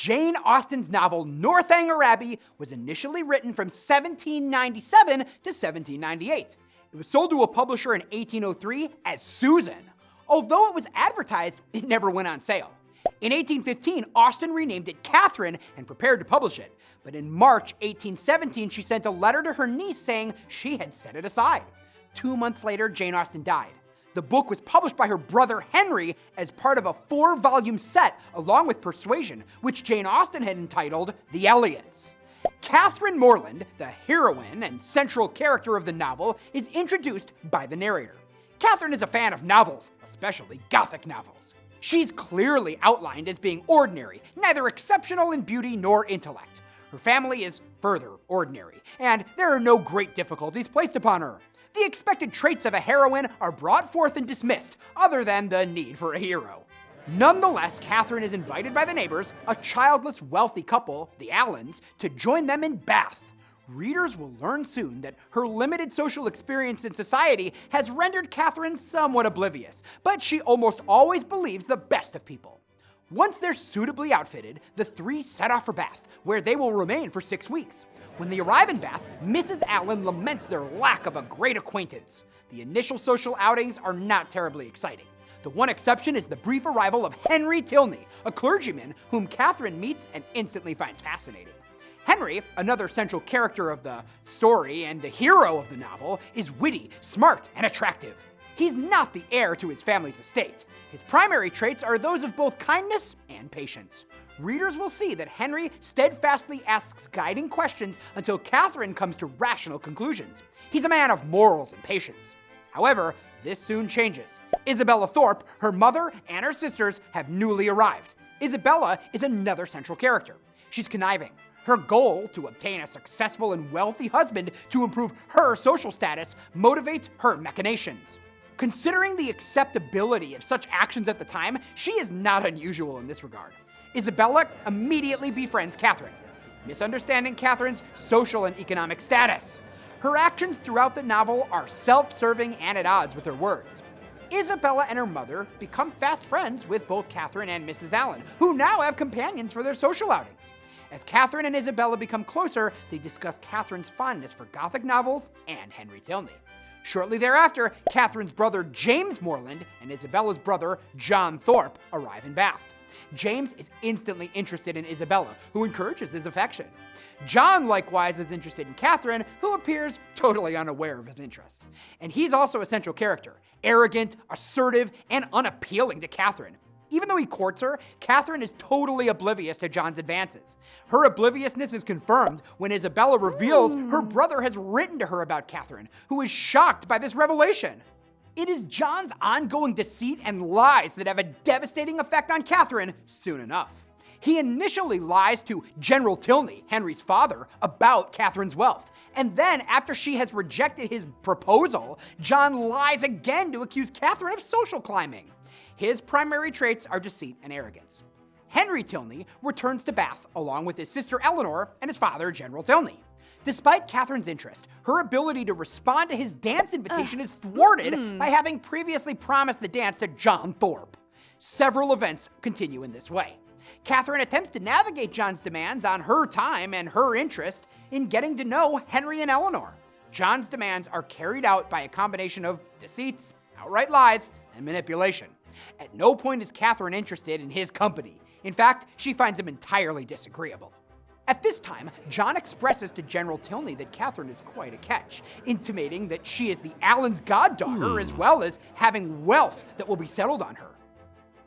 Jane Austen's novel Northanger Abbey was initially written from 1797 to 1798. It was sold to a publisher in 1803 as Susan. Although it was advertised, it never went on sale. In 1815, Austen renamed it Catherine and prepared to publish it. But in March 1817, she sent a letter to her niece saying she had set it aside. 2 months later, Jane Austen died. The book was published by her brother Henry as part of a 4-volume set along with Persuasion, which Jane Austen had entitled The Elliots. Catherine Morland, the heroine and central character of the novel, is introduced by the narrator. Catherine is a fan of novels, especially Gothic novels. She's clearly outlined as being ordinary, neither exceptional in beauty nor intellect. Her family is further ordinary, and there are no great difficulties placed upon her. The expected traits of a heroine are brought forth and dismissed, other than the need for a hero. Nonetheless, Catherine is invited by the neighbors, a childless, wealthy couple, the Allens, to join them in Bath. Readers will learn soon that her limited social experience in society has rendered Catherine somewhat oblivious, but she almost always believes the best of people. Once they're suitably outfitted, the three set off for Bath, where they will remain for 6 weeks. When they arrive in Bath, Mrs. Allen laments their lack of a great acquaintance. The initial social outings are not terribly exciting. The one exception is the brief arrival of Henry Tilney, a clergyman whom Catherine meets and instantly finds fascinating. Henry, another central character of the story and the hero of the novel, is witty, smart, and attractive. He's not the heir to his family's estate. His primary traits are those of both kindness and patience. Readers will see that Henry steadfastly asks guiding questions until Catherine comes to rational conclusions. He's a man of morals and patience. However, this soon changes. Isabellathorpe, her mother, and her sisters have newly arrived. Isabella is another central character. She's conniving. Her goal, to obtain a successful and wealthy husband to improve her social status, motivates her machinations. Considering the acceptability of such actions at the time, she is not unusual in this regard. Isabella immediately befriends Catherine, misunderstanding Catherine's social and economic status. Her actions throughout the novel are self-serving and at odds with her words. Isabella and her mother become fast friends with both Catherine and Mrs. Allen, who now have companions for their social outings. As Catherine and Isabella become closer, they discuss Catherine's fondness for Gothic novels and Henry Tilney. Shortly thereafter, Catherine's brother James Morland and Isabella's brother Johnthorpe arrive in Bath. James is instantly interested in Isabella, who encourages his affection. John likewise is interested in Catherine, who appears totally unaware of his interest. And he's also a central character, arrogant, assertive, and unappealing to Catherine. Even though he courts her, Catherine is totally oblivious to John's advances. Her obliviousness is confirmed when Isabella reveals her brother has written to her about Catherine, who is shocked by this revelation. It is John's ongoing deceit and lies that have a devastating effect on Catherine soon enough. He initially lies to General Tilney, Henry's father, about Catherine's wealth. And then, after she has rejected his proposal, John lies again to accuse Catherine of social climbing. His primary traits are deceit and arrogance. Henry Tilney returns to Bath along with his sister Eleanor and his father, General Tilney. Despite Catherine's interest, her ability to respond to his dance invitation is thwarted by having previously promised the dance to Johnthorpe. Several events continue in this way. Catherine attempts to navigate John's demands on her time and her interest in getting to know Henry and Eleanor. John's demands are carried out by a combination of deceits, outright lies, and manipulation. At no point is Catherine interested in his company. In fact, she finds him entirely disagreeable. At this time, John expresses to General Tilney that Catherine is quite a catch, intimating that she is the Allen's goddaughter as well as having wealth that will be settled on her.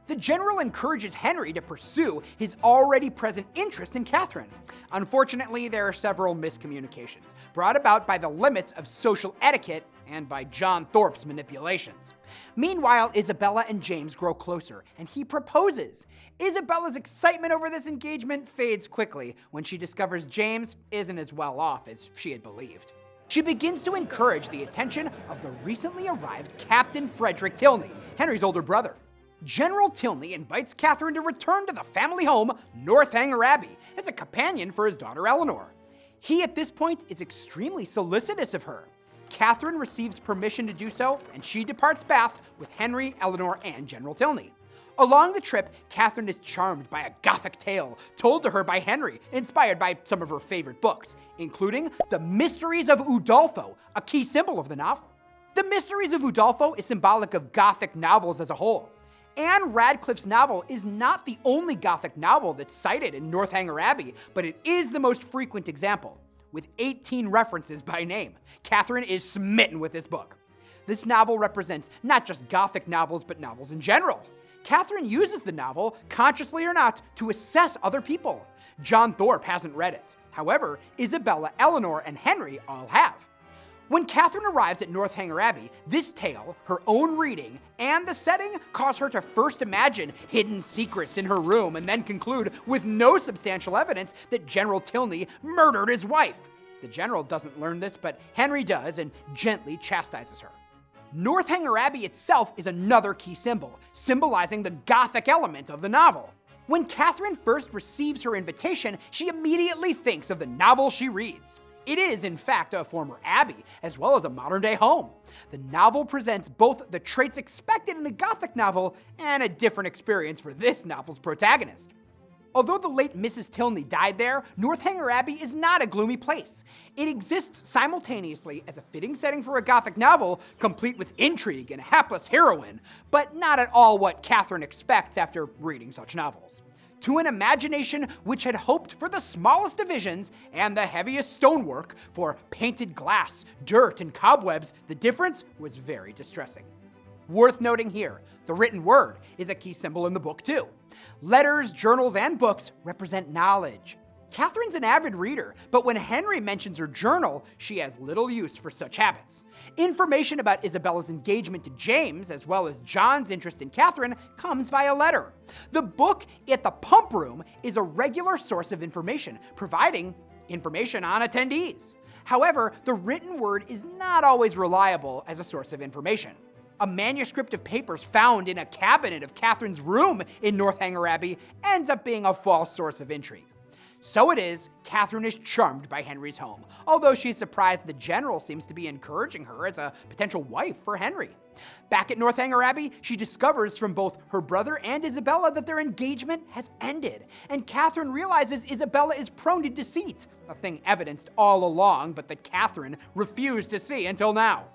The general encourages Henry to pursue his already present interest in Catherine. Unfortunately, there are several miscommunications, brought about by the limits of social etiquette and by Johnthorpe's manipulations. Meanwhile, Isabella and James grow closer, and he proposes. Isabella's excitement over this engagement fades quickly when she discovers James isn't as well off as she had believed. She begins to encourage the attention of the recently arrived Captain Frederick Tilney, Henry's older brother. General Tilney invites Catherine to return to the family home, Northanger Abbey, as a companion for his daughter Eleanor. He, at this point, is extremely solicitous of her. Catherine receives permission to do so, and she departs Bath with Henry, Eleanor, and General Tilney. Along the trip, Catherine is charmed by a Gothic tale told to her by Henry, inspired by some of her favorite books, including The Mysteries of Udolpho, a key symbol of the novel. The Mysteries of Udolpho is symbolic of Gothic novels as a whole. Anne Radcliffe's novel is not the only Gothic novel that's cited in Northanger Abbey, but it is the most frequent example. With 18 references by name, Catherine is smitten with this book. This novel represents not just Gothic novels, but novels in general. Catherine uses the novel, consciously or not, to assess other people. Johnthorpe hasn't read it. However, Isabella, Eleanor, and Henry all have. When Catherine arrives at Northanger Abbey, this tale, her own reading, and the setting cause her to first imagine hidden secrets in her room and then conclude, with no substantial evidence, that General Tilney murdered his wife. The general doesn't learn this, but Henry does and gently chastises her. Northanger Abbey itself is another key symbol, symbolizing the Gothic element of the novel. When Catherine first receives her invitation, she immediately thinks of the novel she reads. It is, in fact, a former abbey, as well as a modern-day home. The novel presents both the traits expected in a Gothic novel and a different experience for this novel's protagonist. Although the late Mrs. Tilney died there, Northanger Abbey is not a gloomy place. It exists simultaneously as a fitting setting for a Gothic novel, complete with intrigue and a hapless heroine, but not at all what Catherine expects after reading such novels. To an imagination which had hoped for the smallest divisions and the heaviest stonework, for painted glass, dirt, and cobwebs, the difference was very distressing. Worth noting here, the written word is a key symbol in the book too. Letters, journals, and books represent knowledge. Catherine's an avid reader, but when Henry mentions her journal, she has little use for such habits. Information about Isabella's engagement to James, as well as John's interest in Catherine, comes via letter. The book at the pump room is a regular source of information, providing information on attendees. However, the written word is not always reliable as a source of information. A manuscript of papers found in a cabinet of Catherine's room in Northanger Abbey ends up being a false source of intrigue. So it is, Catherine is charmed by Henry's home, although she's surprised the general seems to be encouraging her as a potential wife for Henry. Back at Northanger Abbey, she discovers from both her brother and Isabella that their engagement has ended, and Catherine realizes Isabella is prone to deceit, a thing evidenced all along, but that Catherine refused to see until now.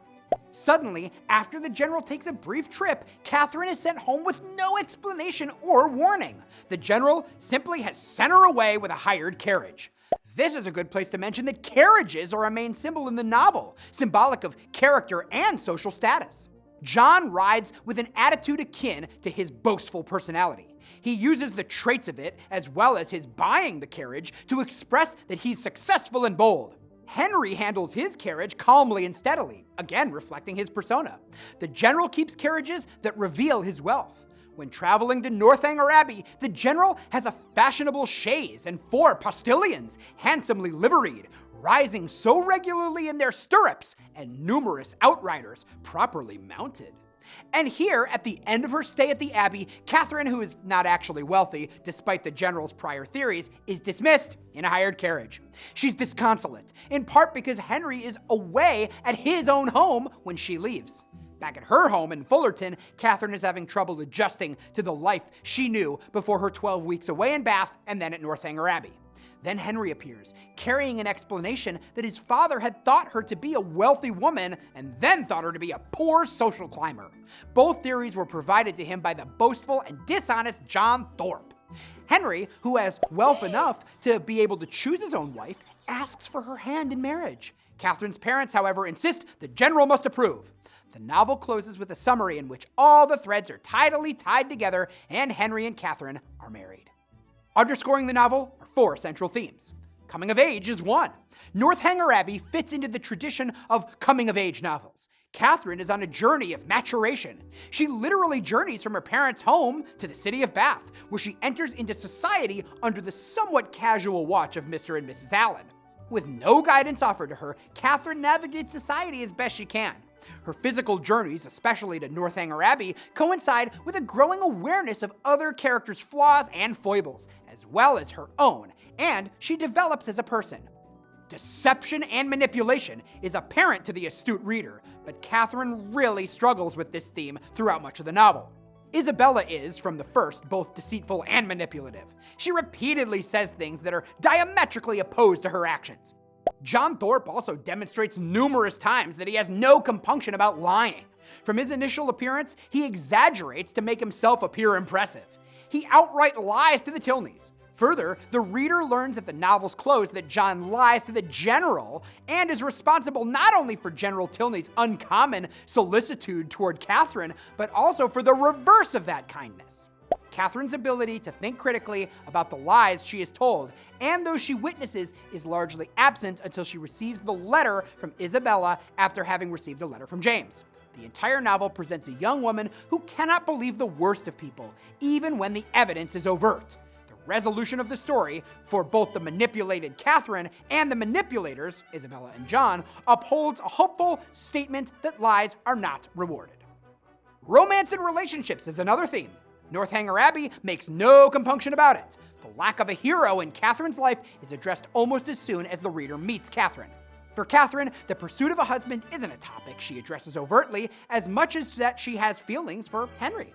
Suddenly, after the general takes a brief trip, Catherine is sent home with no explanation or warning. The general simply has sent her away with a hired carriage. This is a good place to mention that carriages are a main symbol in the novel, symbolic of character and social status. John rides with an attitude akin to his boastful personality. He uses the traits of it, as well as his buying the carriage, to express that he's successful and bold. Henry handles his carriage calmly and steadily, again reflecting his persona. The general keeps carriages that reveal his wealth. When traveling to Northanger Abbey, the general has a fashionable chaise and 4 postilions, handsomely liveried, rising so regularly in their stirrups, and numerous outriders properly mounted. And here, at the end of her stay at the Abbey, Catherine, who is not actually wealthy, despite the general's prior theories, is dismissed in a hired carriage. She's disconsolate, in part because Henry is away at his own home when she leaves. Back at her home in Fullerton, Catherine is having trouble adjusting to the life she knew before her 12 weeks away in Bath and then at Northanger Abbey. Then Henry appears, carrying an explanation that his father had thought her to be a wealthy woman and then thought her to be a poor social climber. Both theories were provided to him by the boastful and dishonest Johnthorpe. Henry, who has wealth enough to be able to choose his own wife, asks for her hand in marriage. Catherine's parents, however, insist the general must approve. The novel closes with a summary in which all the threads are tidily tied together and Henry and Catherine are married. Underscoring the novel are 4 central themes. Coming of age is one. Northanger Abbey fits into the tradition of coming-of-age novels. Catherine is on a journey of maturation. She literally journeys from her parents' home to the city of Bath, where she enters into society under the somewhat casual watch of Mr. and Mrs. Allen. With no guidance offered to her, Catherine navigates society as best she can. Her physical journeys, especially to Northanger Abbey, coincide with a growing awareness of other characters' flaws and foibles, as well as her own, and she develops as a person. Deception and manipulation is apparent to the astute reader, but Catherine really struggles with this theme throughout much of the novel. Isabella is, from the first, both deceitful and manipulative. She repeatedly says things that are diametrically opposed to her actions. Johnthorpe also demonstrates numerous times that he has no compunction about lying. From his initial appearance, he exaggerates to make himself appear impressive. He outright lies to the Tilneys. Further, the reader learns at the novel's close that John lies to the general and is responsible not only for General Tilney's uncommon solicitude toward Catherine, but also for the reverse of that kindness. Catherine's ability to think critically about the lies she is told and those she witnesses is largely absent until she receives the letter from Isabella after having received a letter from James. The entire novel presents a young woman who cannot believe the worst of people, even when the evidence is overt. The resolution of the story, for both the manipulated Catherine and the manipulators, Isabella and John, upholds a hopeful statement that lies are not rewarded. Romance and relationships is another theme. Northanger Abbey makes no compunction about it. The lack of a hero in Catherine's life is addressed almost as soon as the reader meets Catherine. For Catherine, the pursuit of a husband isn't a topic she addresses overtly as much as that she has feelings for Henry.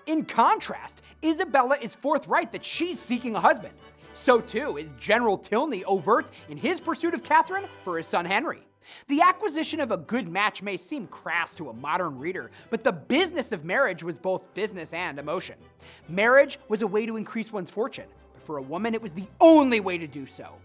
In contrast, Isabella is forthright that she's seeking a husband. So too is General Tilney overt in his pursuit of Catherine for his son Henry. The acquisition of a good match may seem crass to a modern reader, but the business of marriage was both business and emotion. Marriage was a way to increase one's fortune, but for a woman it was the only way to do so.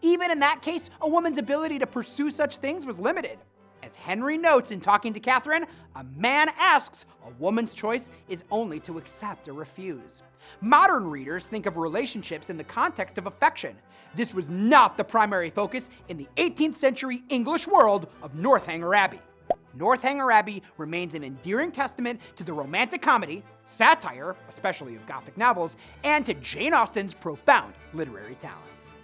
Even in that case, a woman's ability to pursue such things was limited. As Henry notes in talking to Catherine, a man asks, a woman's choice is only to accept or refuse. Modern readers think of relationships in the context of affection. This was not the primary focus in the 18th century English world of Northanger Abbey. Northanger Abbey remains an endearing testament to the romantic comedy, satire, especially of Gothic novels, and to Jane Austen's profound literary talents.